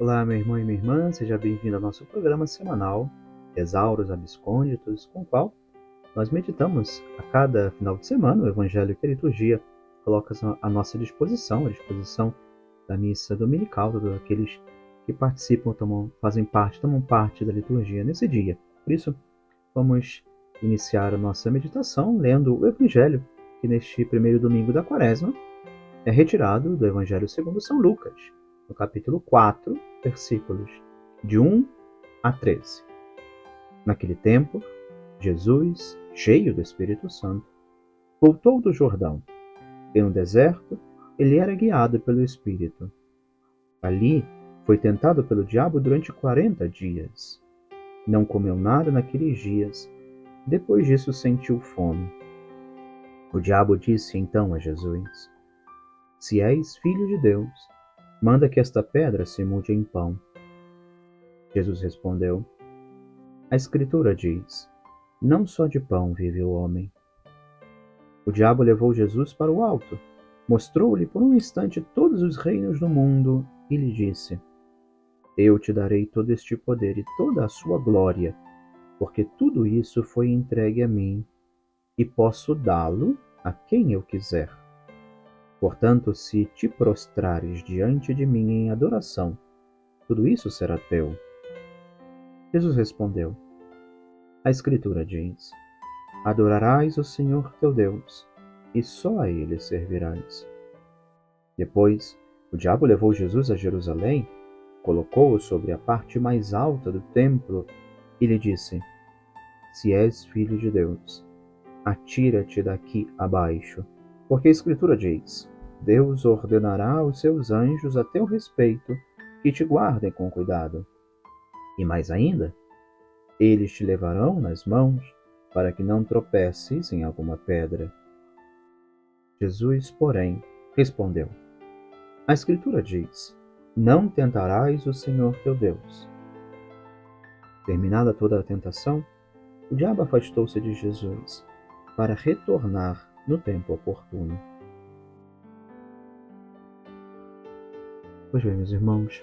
Olá, meu irmão e minha irmã, seja bem-vindo ao nosso programa semanal Tesauros Abscônditos, com o qual nós meditamos a cada final de semana o Evangelho que a liturgia coloca à nossa disposição, à disposição da missa dominical, todos aqueles que participam, tomam parte da liturgia nesse dia. Por isso, vamos iniciar a nossa meditação lendo o Evangelho, que neste primeiro domingo da Quaresma é retirado do Evangelho segundo São Lucas, no capítulo 4, versículos de 1 a 13. Naquele tempo, Jesus, cheio do Espírito Santo, voltou do Jordão, e no deserto ele era guiado pelo Espírito. Ali foi tentado pelo diabo durante 40 dias. Não comeu nada naqueles dias. Depois disso sentiu fome. O diabo disse então a Jesus: Se és filho de Deus, manda que esta pedra se mude em pão. Jesus respondeu: A Escritura diz: Não só de pão vive o homem. O diabo levou Jesus para o alto, mostrou-lhe por um instante todos os reinos do mundo e lhe disse: Eu te darei todo este poder e toda a sua glória, porque tudo isso foi entregue a mim, e posso dá-lo a quem eu quiser. Portanto, se te prostrares diante de mim em adoração, tudo isso será teu. Jesus respondeu: A Escritura diz: Adorarás o Senhor teu Deus, e só a Ele servirás. Depois, o diabo levou Jesus a Jerusalém, colocou-o sobre a parte mais alta do templo e lhe disse: Se és filho de Deus, atira-te daqui abaixo, porque a Escritura diz: Deus ordenará aos seus anjos a teu respeito que te guardem com cuidado. E mais ainda, eles te levarão nas mãos para que não tropeces em alguma pedra. Jesus, porém, respondeu: A Escritura diz: Não tentarás o Senhor teu Deus. Terminada toda a tentação, o diabo afastou-se de Jesus para retornar no tempo oportuno. Pois bem, meus irmãos,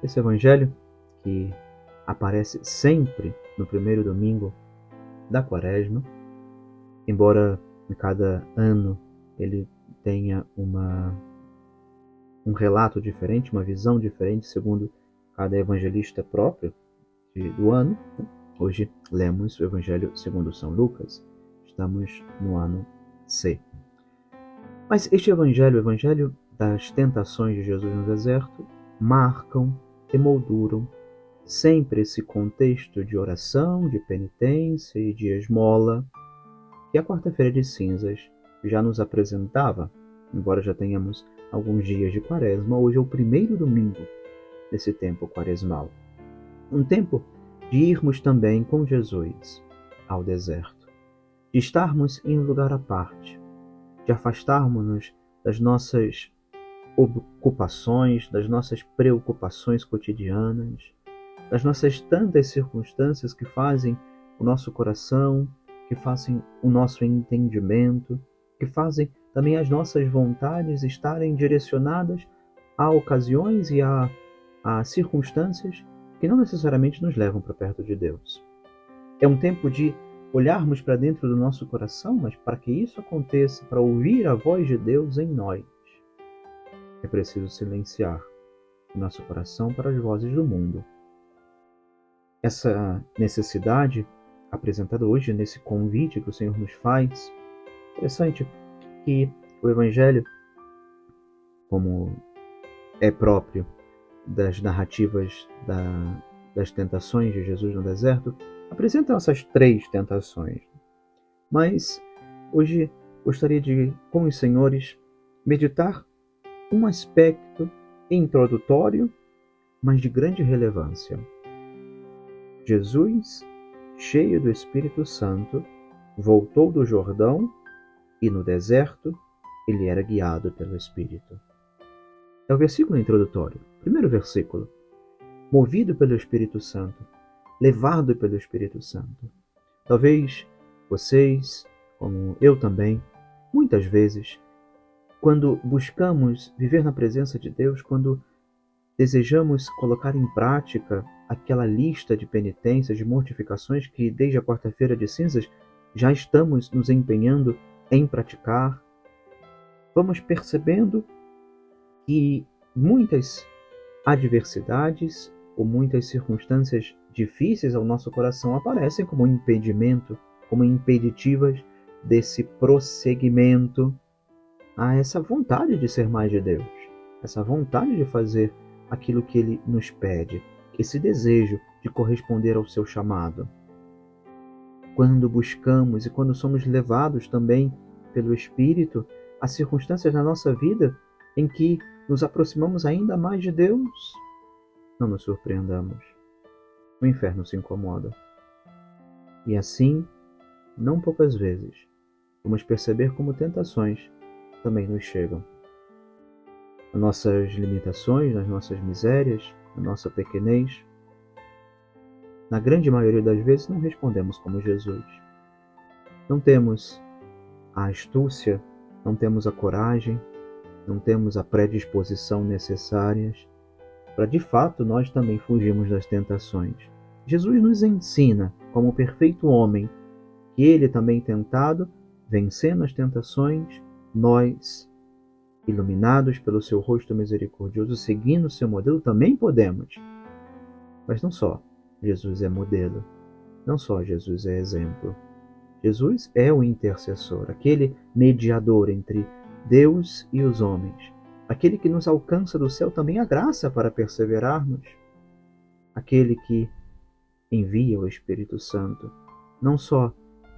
esse evangelho que aparece sempre no primeiro domingo da Quaresma, embora em cada ano ele tenha um relato diferente, uma visão diferente, segundo cada evangelista próprio do ano. Hoje lemos o Evangelho segundo São Lucas. Estamos no ano C. Mas este evangelho, o evangelho das tentações de Jesus no deserto, marcam, emolduram sempre esse contexto de oração, de penitência e de esmola que a quarta-feira de cinzas já nos apresentava. Embora já tenhamos alguns dias de quaresma, hoje é o primeiro domingo desse tempo quaresmal. Um tempo de irmos também com Jesus ao deserto, de estarmos em um lugar à parte, de afastarmos-nos das nossas ocupações, das nossas preocupações cotidianas, das nossas tantas circunstâncias que fazem o nosso coração, que fazem o nosso entendimento, que fazem também as nossas vontades estarem direcionadas a ocasiões e a circunstâncias que não necessariamente nos levam para perto de Deus. É um tempo de olharmos para dentro do nosso coração, mas para que isso aconteça, para ouvir a voz de Deus em nós, é preciso silenciar o nosso coração para as vozes do mundo. Essa necessidade apresentada hoje nesse convite que o Senhor nos faz, interessante que o Evangelho, como é próprio das narrativas das tentações de Jesus no deserto, apresentam essas três tentações. Mas hoje gostaria de, com os senhores, meditar um aspecto introdutório, mas de grande relevância. Jesus, cheio do Espírito Santo, voltou do Jordão e no deserto ele era guiado pelo Espírito. É o versículo introdutório, primeiro versículo. Movido pelo Espírito Santo, levado pelo Espírito Santo. Talvez vocês, como eu também, muitas vezes, quando buscamos viver na presença de Deus, quando desejamos colocar em prática aquela lista de penitências, de mortificações que desde a quarta-feira de cinzas já estamos nos empenhando em praticar. Vamos percebendo que muitas adversidades ou muitas circunstâncias difíceis ao nosso coração aparecem como um impedimento, como impeditivas desse prosseguimento a essa vontade de ser mais de Deus, essa vontade de fazer aquilo que Ele nos pede, esse desejo de corresponder ao seu chamado. Quando buscamos e quando somos levados também pelo Espírito a circunstâncias na nossa vida em que nos aproximamos ainda mais de Deus, não nos surpreendamos. O inferno se incomoda. E assim, não poucas vezes, vamos perceber como tentações também nos chegam. Nas nossas limitações, nas nossas misérias, na nossa pequenez, na grande maioria das vezes não respondemos como Jesus. Não temos a astúcia, não temos a coragem, não temos a predisposição necessárias para de fato nós também fugirmos das tentações. Jesus nos ensina, como perfeito homem, que ele também tentado, vencendo as tentações, nós, iluminados pelo seu rosto misericordioso, seguindo o seu modelo, também podemos. Mas não só Jesus é modelo, não só Jesus é exemplo. Jesus é o intercessor, aquele mediador entre Deus e os homens, aquele que nos alcança do céu também a graça para perseverarmos, aquele que envia o Espírito Santo, não só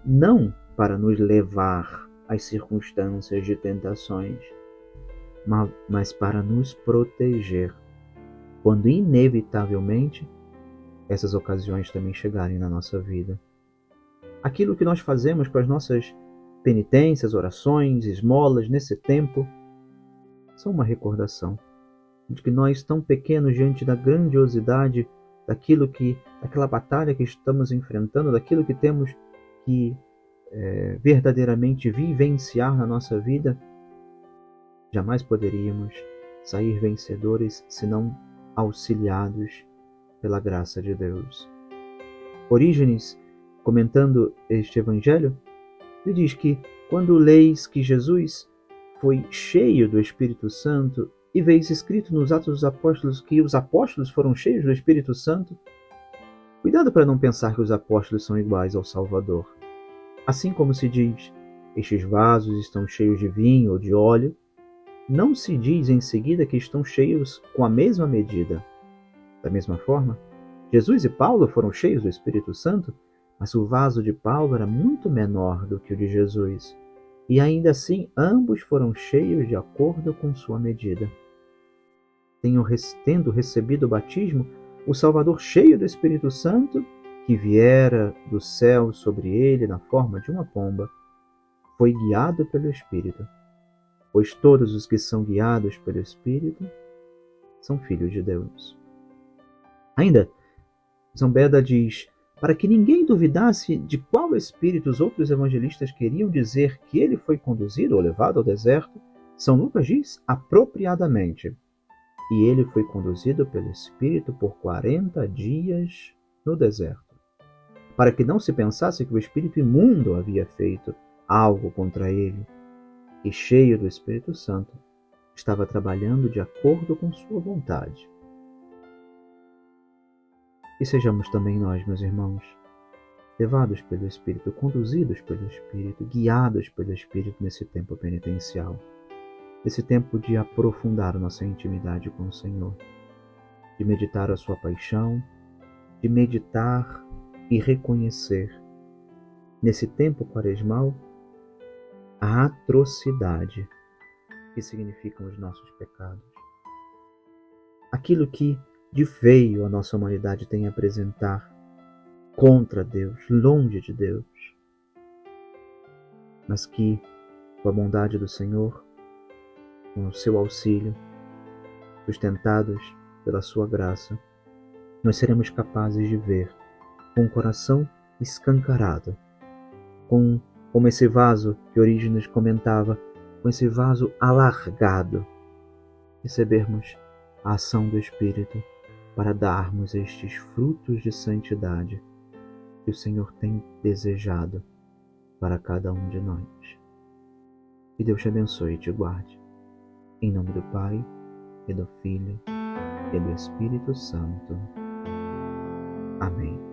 não para nos levar às circunstâncias de tentações, mas para nos proteger, quando inevitavelmente essas ocasiões também chegarem na nossa vida. Aquilo que nós fazemos com as nossas penitências, orações, esmolas nesse tempo, são uma recordação de que nós, tão pequenos diante da grandiosidade daquela batalha que estamos enfrentando, daquilo que temos que verdadeiramente vivenciar na nossa vida, jamais poderíamos sair vencedores se não auxiliados pela graça de Deus. Orígenes, comentando este evangelho, ele diz que quando leis que Jesus foi cheio do Espírito Santo e vês escrito nos Atos dos Apóstolos que os apóstolos foram cheios do Espírito Santo, cuidado para não pensar que os apóstolos são iguais ao Salvador. Assim como se diz, estes vasos estão cheios de vinho ou de óleo, não se diz em seguida que estão cheios com a mesma medida. Da mesma forma, Jesus e Paulo foram cheios do Espírito Santo, mas o vaso de Paulo era muito menor do que o de Jesus. E ainda assim, ambos foram cheios de acordo com sua medida. Tendo recebido o batismo, o Salvador cheio do Espírito Santo, que viera do céu sobre ele na forma de uma pomba, foi guiado pelo Espírito, pois todos os que são guiados pelo Espírito são filhos de Deus. Ainda, São Beda diz, para que ninguém duvidasse de qual espírito os outros evangelistas queriam dizer que ele foi conduzido ou levado ao deserto, São Lucas diz apropriadamente, e ele foi conduzido pelo Espírito por 40 dias no deserto, para que não se pensasse que o espírito imundo havia feito algo contra ele, e cheio do Espírito Santo, estava trabalhando de acordo com sua vontade. E sejamos também nós, meus irmãos, levados pelo Espírito, conduzidos pelo Espírito, guiados pelo Espírito nesse tempo penitencial, nesse tempo de aprofundar nossa intimidade com o Senhor, de meditar a sua paixão, de meditar e reconhecer, nesse tempo quaresmal, a atrocidade que significam os nossos pecados. Aquilo que de feio a nossa humanidade tem a apresentar contra Deus, longe de Deus, mas que, com a bondade do Senhor, com o seu auxílio, sustentados pela sua graça, nós seremos capazes de ver com o coração escancarado, como esse vaso que Orígenes comentava, com esse vaso alargado, recebermos a ação do Espírito para darmos estes frutos de santidade que o Senhor tem desejado para cada um de nós. Que Deus te abençoe e te guarde. Em nome do Pai, e do Filho, e do Espírito Santo. Amém.